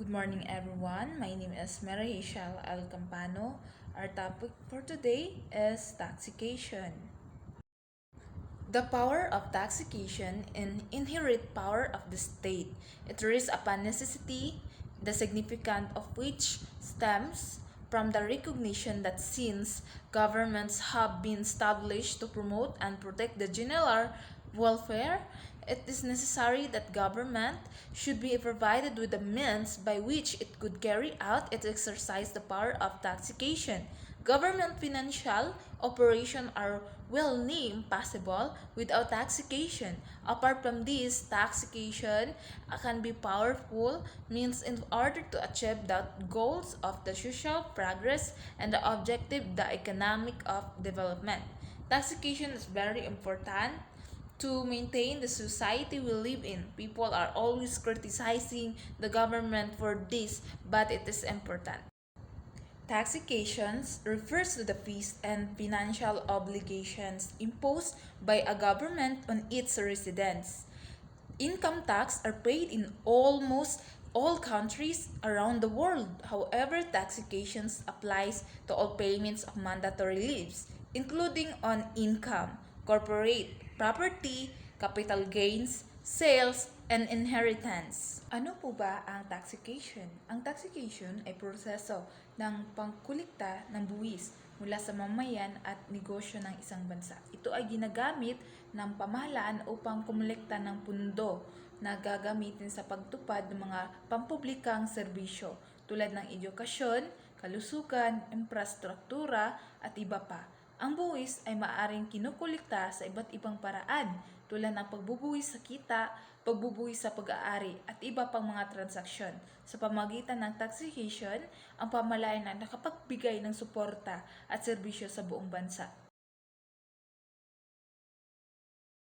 Good morning, everyone. My name is Mary Hishal Al Campano. Our topic for today is taxation. The power of taxation and inherent power of the state. It rests upon necessity, the significance of which stems from the recognition that since governments have been established to promote and protect the general welfare, it is necessary that government should be provided with the means by which it could carry out its exercise the power of taxation. Government financial operations are well nigh impossible without taxation. Apart from this, taxation can be powerful means in order to achieve the goals of the social progress and the objective the economic of development. Taxation is very important to maintain the society we live in. People are always criticizing the government for this, but it is important. Taxations refers to the fees and financial obligations imposed by a government on its residents. Income tax are paid in almost all countries around the world. However, taxations applies to all payments of mandatory leaves, including on income, corporate property, capital gains, sales, and inheritance. Ano po ba ang taxation? Ang taxation ay proseso ng pangkulikta ng buwis mula sa mamayan at negosyo ng isang bansa. Ito ay ginagamit ng pamahalaan upang kumulekta ng pundo na gagamitin sa pagtupad ng mga pampublikang serbisyo tulad ng edukasyon, kalusugan, infrastruktura at iba pa. Ang buwis ay maaaring kinukulikta sa iba't ibang paraan tulad ng pagbubuwis sa kita, pagbubuwis sa pag-aari at iba pang mga transaksyon. Sa pamagitan ng taxation, ang pamahalaan ay nakapagbigay ng suporta at serbisyo sa buong bansa.